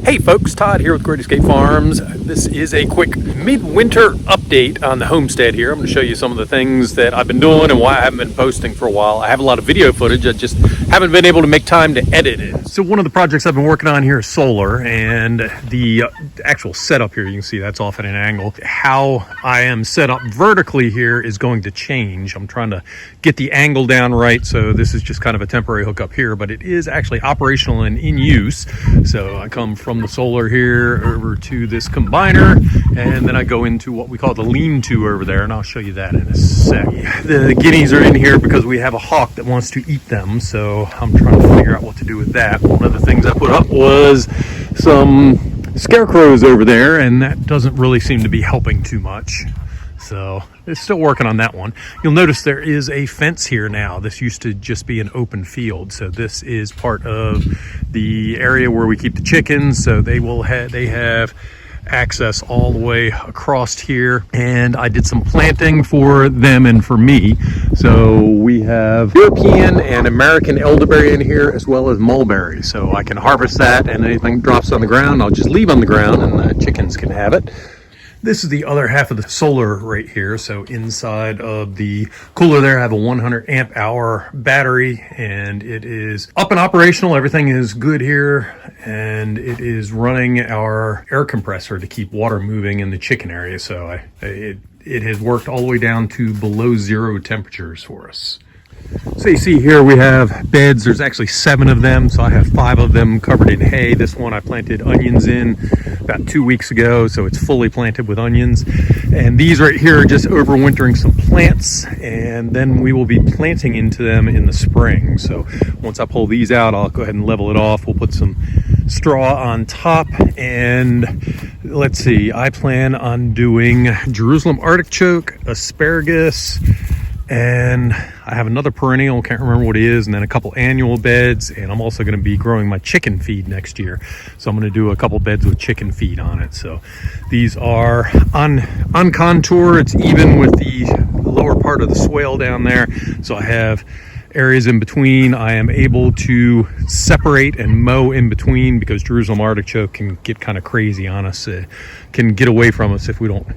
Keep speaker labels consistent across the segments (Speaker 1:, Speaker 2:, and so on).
Speaker 1: Hey folks, Todd here with Great Escape Farms. This is a quick midwinter update on the homestead here. I'm going to show you some of the things that I've been doing and why I haven't been posting for a while. I have a lot of video footage, I just haven't been able to make time to edit it. So one of the projects I've been working on here is solar, and the actual setup here, you can see that's off at an angle. How I am set up vertically here is going to change. I'm trying to get the angle down right, so this is just kind of a temporary hookup here, but it is actually operational and in use. So I come from the solar here over to this combiner, and then I go into what we call the lean-to over there, and I'll show you that in a sec. The guineas are in here because we have a hawk that wants to eat them, so I'm trying to figure out what to do with that. One of the things I put up was some scarecrows over there, and that doesn't really seem to be helping too much. So it's still working on that one. You'll notice there is a fence here now. This used to just be an open field. So this is part of the area where we keep the chickens. So they have access all the way across here. And I did some planting for them and for me. So we have European and American elderberry in here, as well as mulberry. So I can harvest that, and anything drops on the ground, I'll just leave on the ground and the chickens can have it. This is the other half of the solar right here. So inside of the cooler there, I have a 100 amp hour battery, and it is up and operational. Everything is good here, and it is running our air compressor to keep water moving in the chicken area. So it has worked all the way down to below 0 temperatures for us. So you see here we have beds. There's actually 7 of them, so I have 5 of them covered in hay. This one I planted onions in about 2 weeks ago, so it's fully planted with onions. And these right here are just overwintering some plants, and then we will be planting into them in the spring. So once I pull these out, I'll go ahead and level it off. We'll put some straw on top, and let's see, I plan on doing Jerusalem artichoke, asparagus, and I have another perennial, can't remember what it is, and then a couple annual beds, and I'm also going to be growing my chicken feed next year. So I'm going to do a couple beds with chicken feed on it. So these are on contour. It's even with the lower part of the swale down there. So I have areas in between. I am able to separate and mow in between because Jerusalem artichoke can get kind of crazy on us. It can get away from us if we don't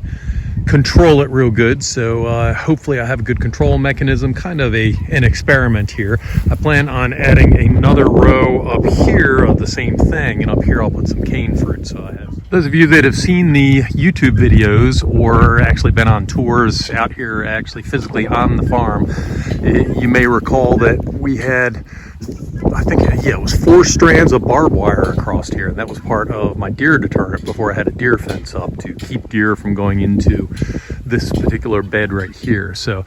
Speaker 1: control it real good. So hopefully I have a good control mechanism, kind of an experiment here. I plan on adding another row up here of the same thing, and up here I'll put some cane fruit. So I have those of you that have seen the YouTube videos or actually been on tours out here actually physically on the farm, you may recall that we had, I think, yeah, it was 4 strands of barbed wire across here. And that was part of my deer deterrent before I had a deer fence up to keep deer from going into this particular bed right here. So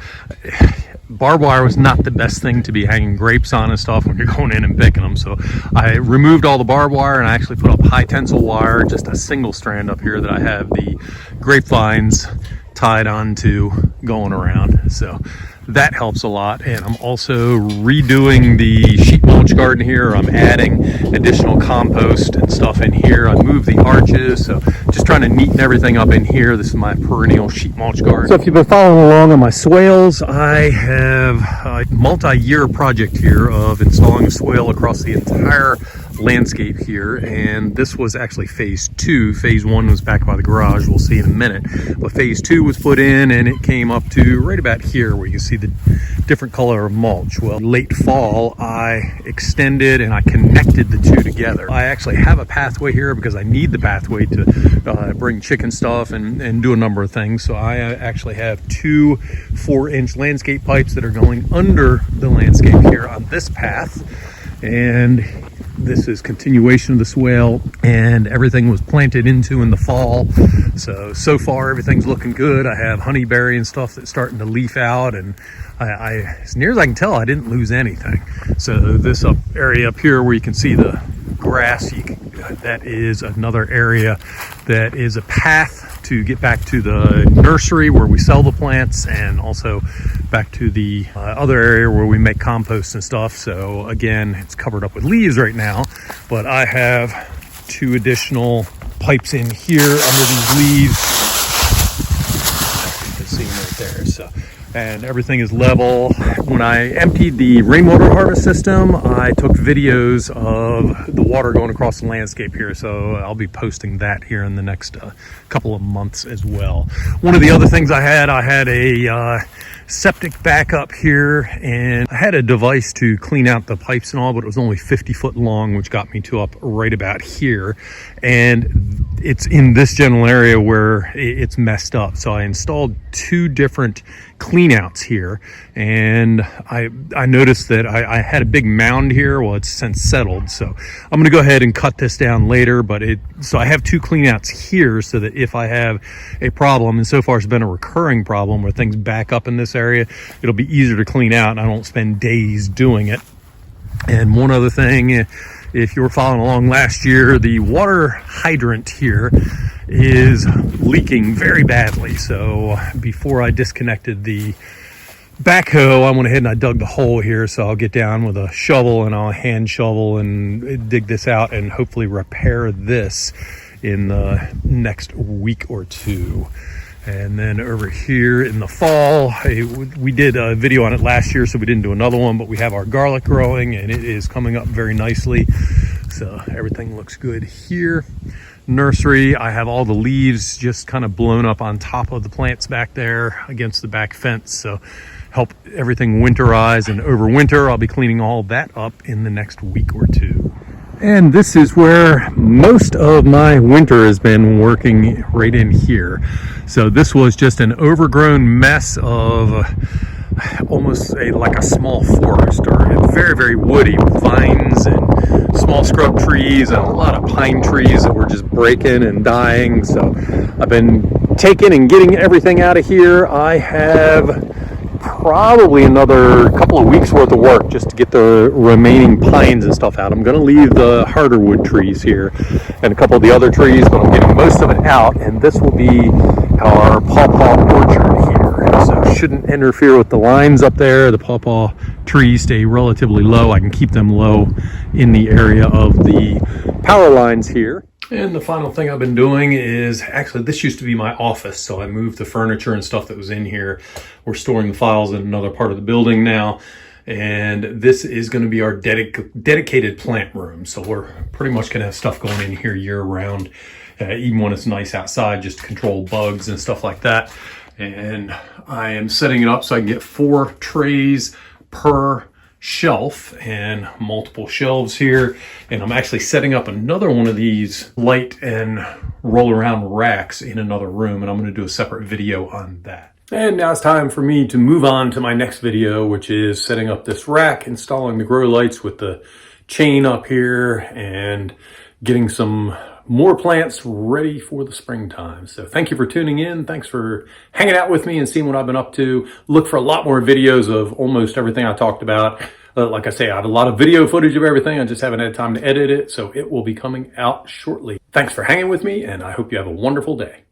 Speaker 1: barbed wire was not the best thing to be hanging grapes on and stuff when you're going in and picking them. So I removed all the barbed wire, and I actually put up high tensile wire, just a single strand up here that I have the grapevines tied onto going around. So that helps a lot. And I'm also redoing the sheet mulch garden here. I'm adding additional compost and stuff in here. I moved the arches, so just trying to neaten everything up in here. This is my perennial sheet mulch garden. So if you've been following along on my swales, I have a multi-year project here of installing a swale across the entire landscape here, and this was actually phase 2. Phase 1 was back by the garage, we'll see in a minute, but phase 2 was put in, and it came up to right about here where you can see the different color of mulch. Well, late fall I extended and I connected the two together. I actually have a pathway here because I need the pathway to bring chicken stuff and do a number of things. So I actually have 2 4-inch landscape pipes that are going under the landscape here on this path, and this is continuation of the swale, and everything was planted into in the fall. So far everything's looking good. I have honeyberry and stuff that's starting to leaf out, and I as near as I can tell, I didn't lose anything. So this area up here where you can see the grass, that is another area that is a path to get back to the nursery where we sell the plants, and also back to the other area where we make compost and stuff. So again, it's covered up with leaves right now, but I have 2 additional pipes in here under these leaves. You can see them right there. So and everything is level. When I emptied the rainwater harvest system, I took videos of the water going across the landscape here, so I'll be posting that here in the next couple of months as well. One of the other things I had a septic backup here, and I had a device to clean out the pipes and all, but it was only 50 foot long, which got me to up right about here, and it's in this general area where it's messed up. So I installed two different cleanouts here, and I noticed that I had a big mound here. Well, it's since settled, so I'm going to go ahead and cut this down later, but so I have two cleanouts here so that if I have a problem, and so far it's been a recurring problem where things back up in this area, it'll be easier to clean out and I don't spend days doing it. And one other thing, if you were following along last year, the water hydrant here is leaking very badly. So before I disconnected the backhoe, I went ahead and I dug the hole here. So I'll get down with a shovel and I'll hand shovel and dig this out and hopefully repair this in the next week or two. And then over here in the fall, we did a video on it last year, so we didn't do another one, but we have our garlic growing and it is coming up very nicely. So everything looks good here. Nursery, I have all the leaves just kind of blown up on top of the plants back there against the back fence. So help everything winterize, and over winter, I'll be cleaning all that up in the next week or two. And this is where most of my winter has been working, right in here. So this was just an overgrown mess of almost like a small forest, or very, very woody, with vines and small scrub trees and a lot of pine trees that were just breaking and dying. So I've been taking and getting everything out of here. I have probably another couple of weeks worth of work just to get the remaining pines and stuff out. I'm going to leave the harder wood trees here and a couple of the other trees, but I'm getting most of it out, and this will be our PawPaw orchard here. So it shouldn't interfere with the lines up there. The PawPaw trees stay relatively low. I can keep them low in the area of the power lines here. And the final thing I've been doing is, actually this used to be my office, so I moved the furniture and stuff that was in here. We're storing the files in another part of the building now, and this is going to be our dedicated plant room. So we're pretty much going to have stuff going in here year round, even when it's nice outside, just to control bugs and stuff like that. And I am setting it up so I can get 4 trays per shelf and multiple shelves here, and I'm actually setting up another one of these light and roll around racks in another room, and I'm going to do a separate video on that. And now it's time for me to move on to my next video, which is setting up this rack, installing the grow lights with the chain up here, and getting some more plants ready for the springtime. So thank you for tuning in. Thanks for hanging out with me and seeing what I've been up to. Look for a lot more videos of almost everything I talked about. Like I say, I have a lot of video footage of everything. I just haven't had time to edit it, so it will be coming out shortly. Thanks for hanging with me, and I hope you have a wonderful day.